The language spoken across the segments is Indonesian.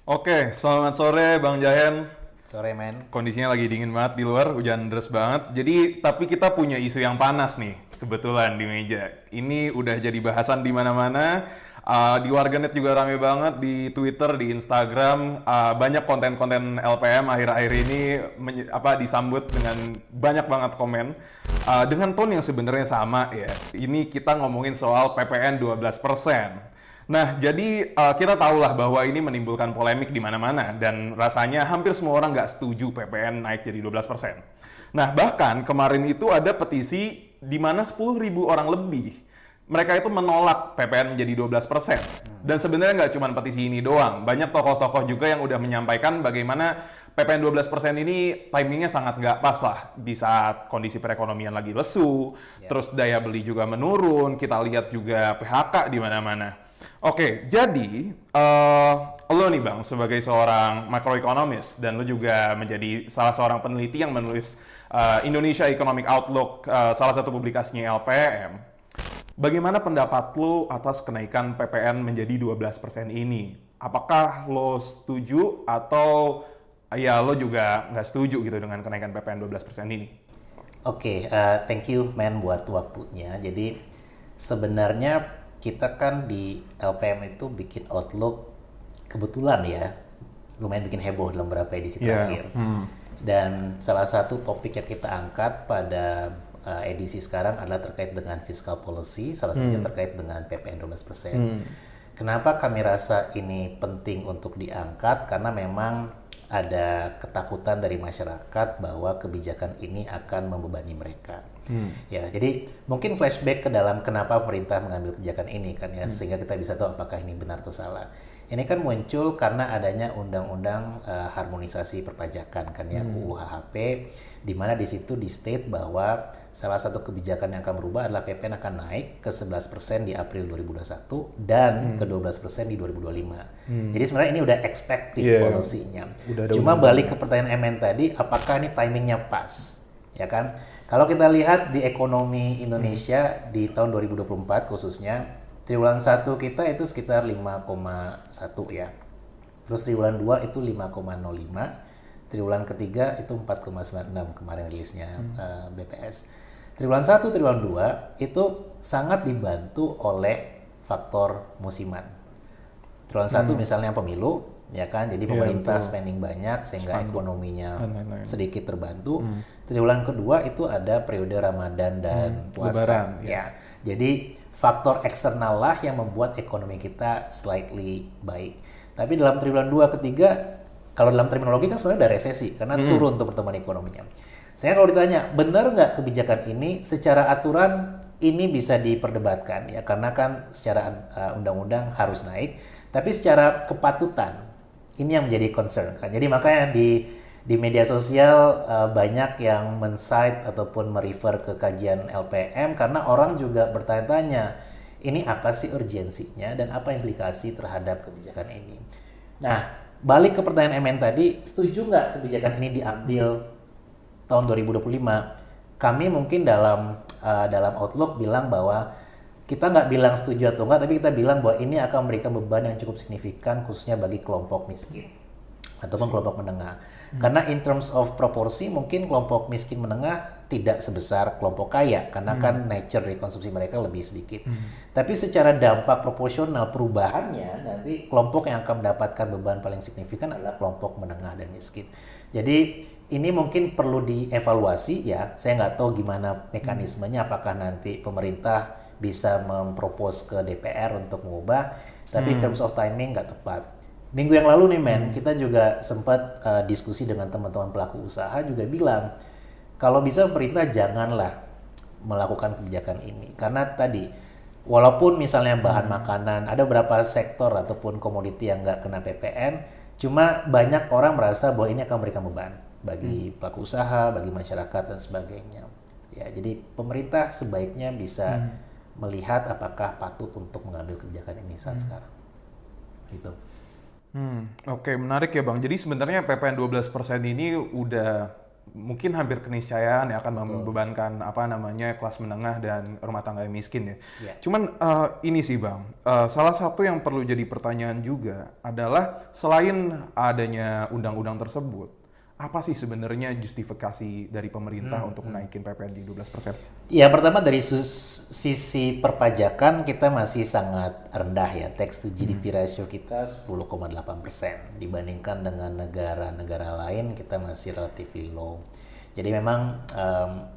Oke, selamat sore Bang Jahen. Sore men. Kondisinya lagi dingin banget di luar, hujan deras banget. Jadi, tapi kita punya isu yang panas nih, kebetulan di meja. Ini udah jadi bahasan di mana-mana. Di warganet juga rame banget, di Twitter, di Instagram. Banyak konten-konten LPM akhir-akhir ini disambut dengan banyak banget komen. Dengan tone yang sebenarnya sama ya. Ini kita ngomongin soal PPN 12%. Nah, jadi kita tahulah bahwa ini menimbulkan polemik di mana-mana dan rasanya hampir semua orang nggak setuju PPN naik jadi 12%. Nah, bahkan kemarin itu ada petisi di mana 10.000 orang lebih mereka itu menolak PPN menjadi 12%. Dan sebenarnya nggak cuma petisi ini doang, banyak tokoh-tokoh juga yang udah menyampaikan bagaimana PPN 12% ini timingnya sangat nggak pas lah di saat kondisi perekonomian lagi lesu, Ya. terus daya beli juga menurun, kita lihat juga PHK di mana-mana. Oke, jadi lo nih Bang sebagai seorang makroekonomis dan lo juga menjadi salah seorang peneliti yang menulis Indonesia Economic Outlook, salah satu publikasinya LPM. Bagaimana pendapat lo atas kenaikan PPN menjadi 12% ini? Apakah lo setuju atau ya lo juga nggak setuju gitu dengan kenaikan PPN 12% ini? Oke, thank you men buat waktunya. Jadi sebenarnya kita kan di LPM itu bikin outlook kebetulan ya, lumayan bikin heboh dalam beberapa edisi Ya, terakhir. Dan salah satu topik yang kita angkat pada edisi sekarang adalah terkait dengan fiscal policy, salah satunya terkait dengan PPN 12%. Kenapa kami rasa ini penting untuk diangkat? Karena memang ada ketakutan dari masyarakat bahwa kebijakan ini akan membebani mereka. Ya, jadi mungkin flashback ke dalam kenapa pemerintah mengambil kebijakan ini kan ya, sehingga kita bisa tahu apakah ini benar atau salah. Ini kan muncul karena adanya undang-undang harmonisasi perpajakan kan ya, UU HHP, di mana di situ di state bahwa salah satu kebijakan yang akan berubah adalah PPN akan naik ke 11% di April 2021 dan ke 12% di 2025. Jadi sebenarnya ini udah expected Yeah. policy-nya. Udah ada Cuma undang-undang. balik ke pertanyaan MN tadi, apakah ini timingnya pas? Ya kan? Kalau kita lihat di ekonomi Indonesia di tahun 2024 khususnya, triwulan 1 kita itu sekitar 5,1 ya. Terus triwulan 2 itu 5,05, triwulan ketiga itu 4,96 kemarin rilisnya BPS. Triwulan 1, triwulan 2 itu sangat dibantu oleh faktor musiman. Triwulan 1 misalnya pemilu, ya kan, jadi Iya, pemerintah betul. spending banyak sehingga Spanduk ekonominya dan lain-lain. sedikit terbantu. Triwulan kedua itu ada periode Ramadan dan puasa. Lebaran, Ya, jadi faktor eksternal lah yang membuat ekonomi kita slightly baik. Tapi dalam triwulan 2 ketiga, kalau dalam terminologi kan sebenarnya udah resesi karena turun untuk pertumbuhan ekonominya. Saya kalau ditanya, benar nggak kebijakan ini secara aturan ini bisa diperdebatkan ya karena kan secara undang-undang harus naik, tapi secara kepatutan ini yang menjadi concern kan. Jadi makanya di media sosial banyak yang men-cite ataupun merefer ke kajian LPM karena orang juga bertanya-tanya ini apa sih urgensinya dan apa implikasi terhadap kebijakan ini. Nah, balik ke pertanyaan MN tadi, setuju nggak kebijakan ini diambil tahun 2025? Kami mungkin dalam outlook bilang bahwa kita nggak bilang setuju atau enggak, tapi kita bilang bahwa ini akan memberikan beban yang cukup signifikan khususnya bagi kelompok miskin ataupun kelompok menengah. Karena in terms of proporsi mungkin kelompok miskin menengah tidak sebesar kelompok kaya karena kan nature dari konsumsi mereka lebih sedikit. Tapi secara dampak proporsional perubahannya nanti kelompok yang akan mendapatkan beban paling signifikan adalah kelompok menengah dan miskin. Jadi ini mungkin perlu dievaluasi ya. Saya nggak tahu gimana mekanismenya, apakah nanti pemerintah bisa mempropos ke DPR untuk mengubah, tapi in terms of timing nggak tepat. Minggu yang lalu nih men, kita juga sempat diskusi dengan teman-teman pelaku usaha juga bilang, kalau bisa pemerintah janganlah melakukan kebijakan ini. Karena tadi, walaupun misalnya bahan makanan, ada beberapa sektor ataupun komoditi yang nggak kena PPN, cuma banyak orang merasa bahwa ini akan memberikan beban bagi pelaku usaha, bagi masyarakat dan sebagainya. Ya, jadi pemerintah sebaiknya bisa melihat apakah patut untuk mengambil kebijakan ini saat sekarang. Gitu. Oke, menarik ya Bang. Jadi sebenarnya PPN 12% ini udah mungkin hampir keniscayaan ya akan membebankan kelas menengah dan rumah tangga yang miskin ya. Yeah. Cuman ini sih Bang, salah satu yang perlu jadi pertanyaan juga adalah selain adanya undang-undang tersebut, apa sih sebenarnya justifikasi dari pemerintah untuk naikin PPN di 12%? Ya, pertama dari sisi perpajakan kita masih sangat rendah ya. Tax to GDP ratio kita 10,8%. Dibandingkan dengan negara-negara lain kita masih relatively low. Jadi memang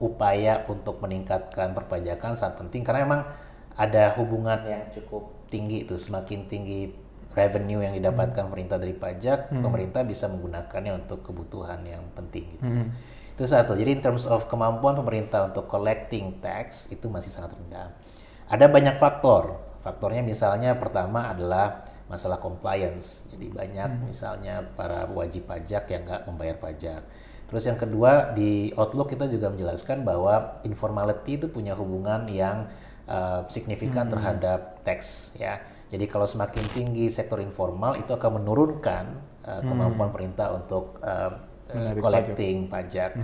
upaya untuk meningkatkan perpajakan sangat penting karena memang ada hubungan yang cukup tinggi itu. Semakin tinggi revenue yang didapatkan pemerintah dari pajak, pemerintah bisa menggunakannya untuk kebutuhan yang penting gitu. Itu satu. Jadi in terms of kemampuan pemerintah untuk collecting tax itu masih sangat rendah. Ada banyak faktor. Faktornya misalnya pertama adalah masalah compliance. Jadi banyak misalnya para wajib pajak yang nggak membayar pajak. Terus yang kedua di Outlook kita juga menjelaskan bahwa informality itu punya hubungan yang signifikan terhadap tax ya. Jadi kalau semakin tinggi sektor informal itu akan menurunkan kemampuan pemerintah untuk collecting pajak.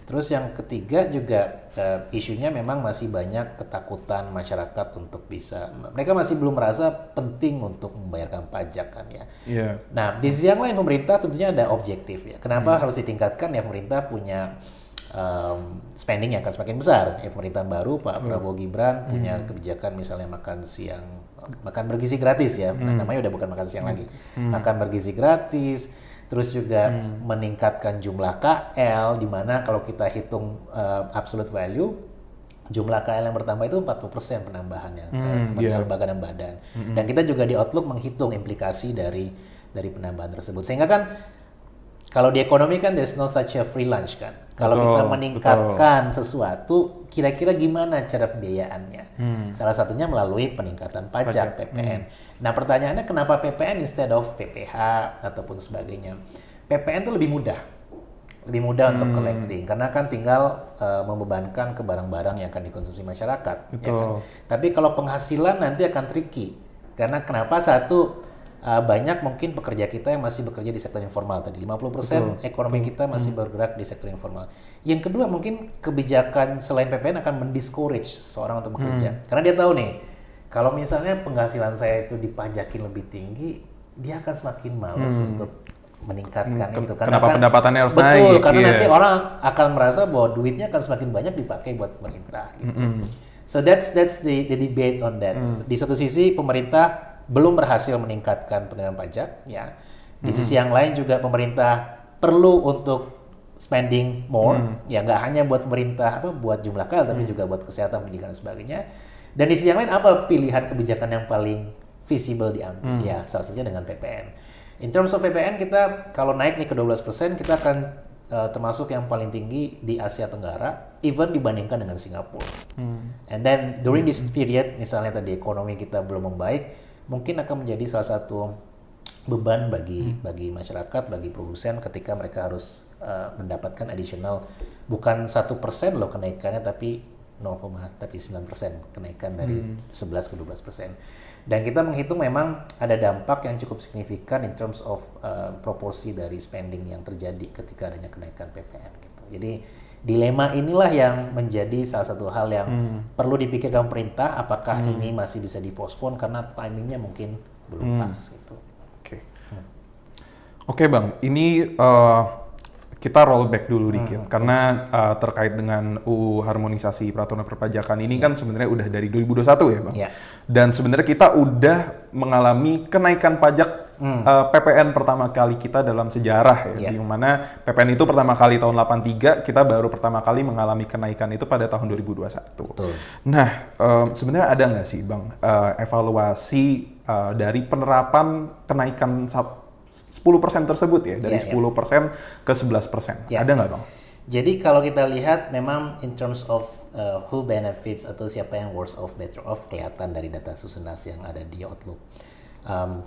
Terus yang ketiga juga isunya memang masih banyak ketakutan masyarakat untuk bisa, mereka masih belum merasa penting untuk membayarkan pajak kan ya. Yeah. Nah di sisi yang lain pemerintah tentunya ada objektif ya. Kenapa harus ditingkatkan ya, pemerintah punya spending yang akan semakin besar. Ya, pemerintahan baru Pak Prabowo Gibran punya kebijakan misalnya makan bergizi gratis ya. Nah, namanya udah bukan makan siang lagi. Makan bergizi gratis. Terus juga meningkatkan jumlah KL di mana kalau kita hitung absolute value jumlah KL yang bertambah itu 40% penambahannya Kementerian Lembaga dan Badan. Dan kita juga di Outlook menghitung implikasi dari penambahan tersebut. Sehingga kan kalau di ekonomi kan there's no such a free lunch kan. Kalau kita meningkatkan sesuatu, kira-kira gimana cara pembiayaannya? Salah satunya melalui peningkatan pajak PPN. Nah pertanyaannya kenapa PPN instead of PPH ataupun sebagainya? PPN itu lebih mudah untuk collecting karena kan tinggal membebankan ke barang-barang yang akan dikonsumsi masyarakat. Ya kan? Tapi kalau penghasilan nanti akan tricky karena kenapa? Satu, banyak mungkin pekerja kita yang masih bekerja di sektor informal tadi 50% ekonomi kita masih bergerak di sektor informal. Yang kedua mungkin kebijakan selain PPN akan mendiscourage seorang untuk bekerja karena dia tahu nih kalau misalnya penghasilan saya itu dipajakin lebih tinggi, dia akan semakin malas untuk meningkatkan itu. Karena kenapa pendapatannya harus naik? Betul, karena nanti orang akan merasa bahwa duitnya akan semakin banyak dipakai buat pemerintah. Gitu. So that's the debate on that. Di satu sisi pemerintah belum berhasil meningkatkan penerimaan pajak, ya. Di sisi yang lain juga pemerintah perlu untuk spending more, ya nggak hanya buat pemerintah buat jumlah KL, tapi juga buat kesehatan, pendidikan dan sebagainya. Dan di sisi yang lain apa pilihan kebijakan yang paling visible diambil? Ya salah satunya dengan PPN. In terms of PPN kita kalau naik nih ke 12%, kita akan termasuk yang paling tinggi di Asia Tenggara, even dibandingkan dengan Singapura. And then during this period, misalnya tadi ekonomi kita belum membaik, mungkin akan menjadi salah satu beban bagi masyarakat, bagi produsen ketika mereka harus mendapatkan additional bukan 1% loh kenaikannya, tapi 9% kenaikan dari 11 ke 12%. Dan kita menghitung memang ada dampak yang cukup signifikan in terms of proporsi dari spending yang terjadi ketika adanya kenaikan PPN gitu. Jadi dilema inilah yang menjadi salah satu hal yang perlu dipikirkan pemerintah, apakah ini masih bisa dipospon karena timingnya mungkin belum pas gitu. Oke Bang, ini kita roll back dulu dikit karena terkait dengan UU harmonisasi peraturan perpajakan ini kan sebenarnya udah dari 2021 ya Bang. Dan sebenarnya kita udah mengalami kenaikan pajak PPN pertama kali kita dalam sejarah ya, di mana PPN itu pertama kali tahun 83, kita baru pertama kali mengalami kenaikan itu pada tahun 2021. Betul. Nah, sebenarnya ada nggak sih Bang evaluasi dari penerapan kenaikan 10% tersebut ya, dari 10% ke 11%. Ada nggak Bang? Jadi kalau kita lihat memang in terms of who benefits atau siapa yang worse off, better off, kelihatan dari data Susenas yang ada di Outlook.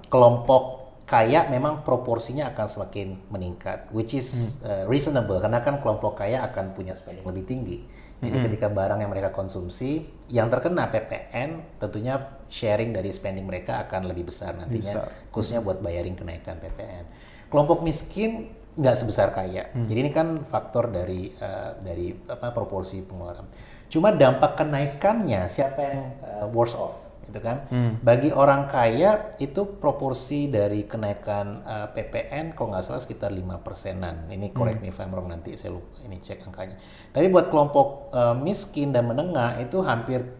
Kelompok kaya memang proporsinya akan semakin meningkat, which is reasonable karena kan kelompok kaya akan punya spending lebih tinggi. Jadi ketika barang yang mereka konsumsi yang terkena PPN, tentunya sharing dari spending mereka akan lebih besar nantinya, khususnya buat bayarin kenaikan PPN. Kelompok miskin nggak sebesar kaya. Jadi ini kan faktor dari proporsi pengeluaran. Cuma dampak kenaikannya siapa yang worse off, gitu kan? Bagi orang kaya itu proporsi dari kenaikan PPN kalau nggak salah sekitar 5%-an. Ini correct me if I'm wrong, nanti saya lupa ini cek angkanya. Tapi buat kelompok miskin dan menengah itu hampir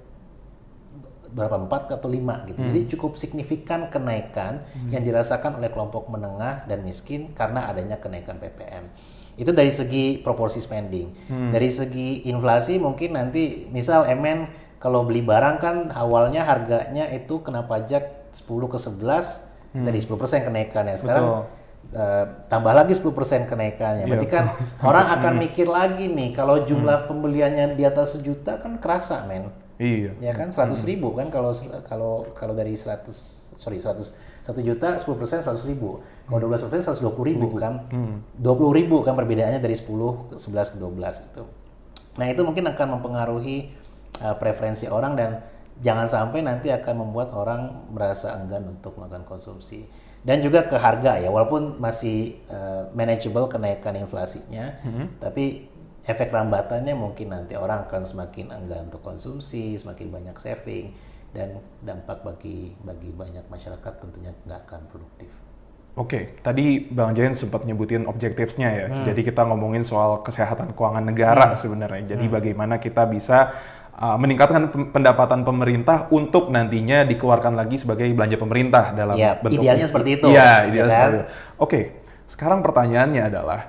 berapa 4 atau 5 gitu. Jadi cukup signifikan kenaikan yang dirasakan oleh kelompok menengah dan miskin karena adanya kenaikan PPN. Itu dari segi proporsi spending. Dari segi inflasi mungkin nanti misal MN kalau beli barang kan awalnya harganya itu kena pajak 10 ke 11, tadi 10% kenaikannya. Sekarang tambah lagi 10% kenaikannya. Berarti kan orang akan mikir lagi nih kalau jumlah pembeliannya di atas 1 juta kan kerasa, men. Iya. Ya kan 100.000 kan kalau dari 1 juta 10% 100.000. Kalau 12% 120.000 kan. 20.000 kan perbedaannya dari 10 ke 11 ke 12 gitu. Nah, itu mungkin akan mempengaruhi preferensi orang dan jangan sampai nanti akan membuat orang merasa enggan untuk melakukan konsumsi. Dan juga ke harga ya, walaupun masih manageable kenaikan inflasinya, tapi efek rambatannya mungkin nanti orang akan semakin enggan untuk konsumsi, semakin banyak saving, dan dampak bagi banyak masyarakat tentunya nggak akan produktif. Oke, tadi Bang Jain sempat nyebutin objektifnya ya. Jadi kita ngomongin soal kesehatan keuangan negara sebenarnya. Jadi bagaimana kita bisa meningkatkan pendapatan pemerintah untuk nantinya dikeluarkan lagi sebagai belanja pemerintah dalam bentuk idealnya seperti itu. Iya, idealnya seperti itu. Oke, sekarang pertanyaannya adalah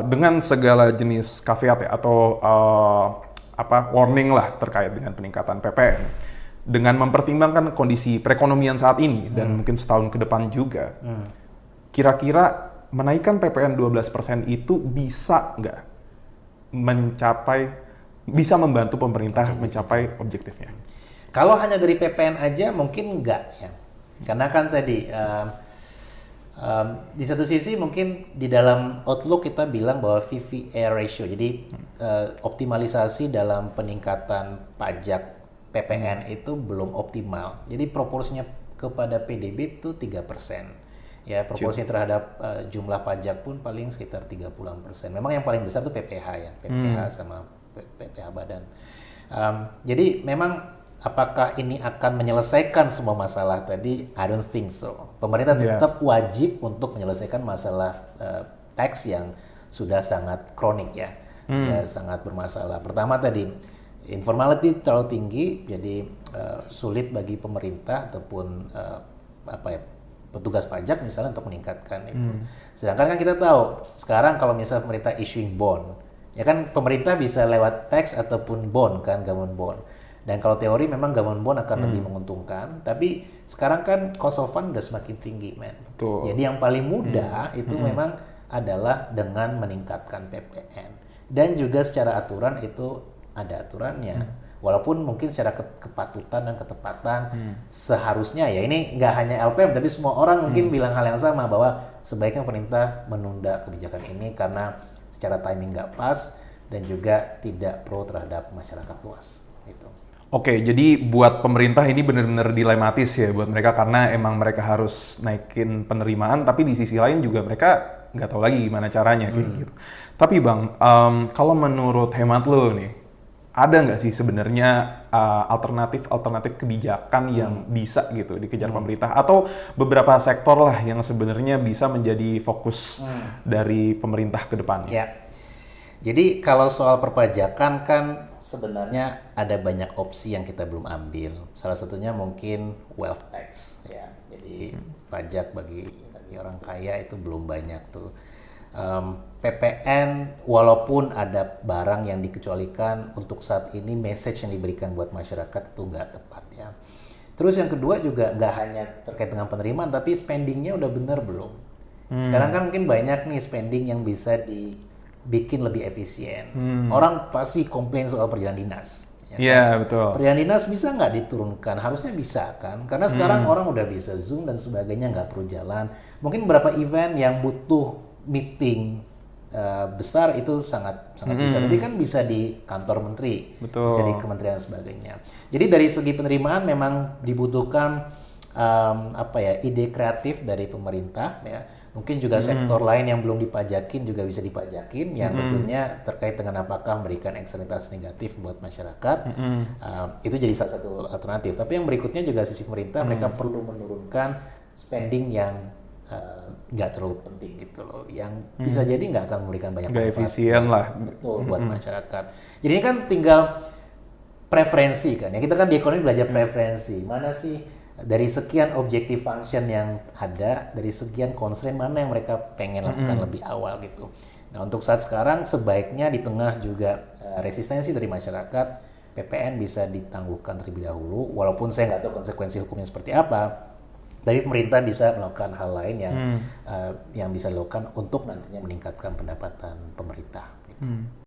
dengan segala jenis caveat ya, atau warning lah terkait dengan peningkatan PPN, dengan mempertimbangkan kondisi perekonomian saat ini dan mungkin setahun ke depan juga, kira-kira menaikkan PPN 12% itu bisa nggak bisa membantu pemerintah mencapai objektifnya? Kalau hanya dari PPN aja mungkin enggak ya, karena kan tadi di satu sisi mungkin di dalam outlook kita bilang bahwa VVA ratio, jadi optimalisasi dalam peningkatan pajak PPN itu belum optimal. Jadi proporsinya kepada PDB itu 3%. Ya, proporsinya terhadap jumlah pajak pun paling sekitar 30%. Memang yang paling besar itu PPH ya, PPH sama PPH badan. Jadi memang apakah ini akan menyelesaikan semua masalah tadi? I don't think so. Pemerintah tetap wajib untuk menyelesaikan masalah tax yang sudah sangat kronik ya, sangat bermasalah. Pertama tadi, informality terlalu tinggi, jadi sulit bagi pemerintah ataupun petugas pajak misalnya untuk meningkatkan itu. Sedangkan kan kita tahu sekarang kalau misalnya pemerintah issuing bond, ya kan pemerintah bisa lewat tax ataupun bond kan, government bond. Dan kalau teori memang government bond akan lebih menguntungkan, tapi sekarang kan cost of fund udah semakin tinggi, men. Betul. Jadi yang paling mudah itu memang adalah dengan meningkatkan PPN. Dan juga secara aturan itu ada aturannya. Walaupun mungkin secara kepatutan dan ketepatan seharusnya ya, ini nggak hanya LPM, tapi semua orang mungkin bilang hal yang sama, bahwa sebaiknya pemerintah menunda kebijakan ini karena secara timing nggak pas dan juga tidak pro terhadap masyarakat luas. Gitu. Oke, jadi buat pemerintah ini benar-benar dilematis ya buat mereka, karena emang mereka harus naikin penerimaan, tapi di sisi lain juga mereka nggak tahu lagi gimana caranya kayak gitu. Tapi Bang, kalau menurut hemat lo nih, ada nggak sih sebenarnya alternatif kebijakan yang bisa gitu dikejar pemerintah, atau beberapa sektor lah yang sebenarnya bisa menjadi fokus dari pemerintah ke depannya? Ya. Jadi kalau soal perpajakan kan sebenarnya ada banyak opsi yang kita belum ambil. Salah satunya mungkin wealth tax ya. Jadi pajak bagi orang kaya itu belum banyak tuh. PPN walaupun ada barang yang dikecualikan, untuk saat ini message yang diberikan buat masyarakat itu nggak tepat ya. Terus yang kedua juga nggak hanya terkait dengan penerimaan, tapi spendingnya udah bener belum. Sekarang kan mungkin banyak nih spending yang bisa dibikin lebih efisien. Orang pasti komplain soal perjalanan dinas. Iya, betul. Perjalanan dinas bisa nggak diturunkan? Harusnya bisa kan? Karena sekarang orang udah bisa Zoom dan sebagainya, nggak perlu jalan. Mungkin beberapa event yang butuh meeting besar itu sangat bisa. Tapi kan bisa di kantor menteri, betul, bisa di kementerian dan sebagainya. Jadi dari segi penerimaan memang dibutuhkan ide kreatif dari pemerintah ya, Mungkin juga sektor lain yang belum dipajakin juga bisa dipajakin, yang tentunya terkait dengan apakah memberikan eksternalitas negatif buat masyarakat. Itu jadi salah satu alternatif. Tapi yang berikutnya juga sisi pemerintah, mereka perlu menurunkan spending yang nggak terlalu penting gitu loh, yang bisa jadi nggak akan memberikan banyak Nggak manfaat efisien lah. betul buat masyarakat. Jadi ini kan tinggal preferensi kan ya, kita kan di ekonomi belajar preferensi, mana sih dari sekian objective function yang ada, dari sekian constraint mana yang mereka pengen lakukan lebih awal gitu. Nah untuk saat sekarang sebaiknya di tengah juga resistensi dari masyarakat, PPN bisa ditangguhkan terlebih dahulu, walaupun saya nggak tahu konsekuensi hukumnya seperti apa, tapi pemerintah bisa melakukan hal lain yang bisa dilakukan untuk nantinya meningkatkan pendapatan pemerintah. Gitu.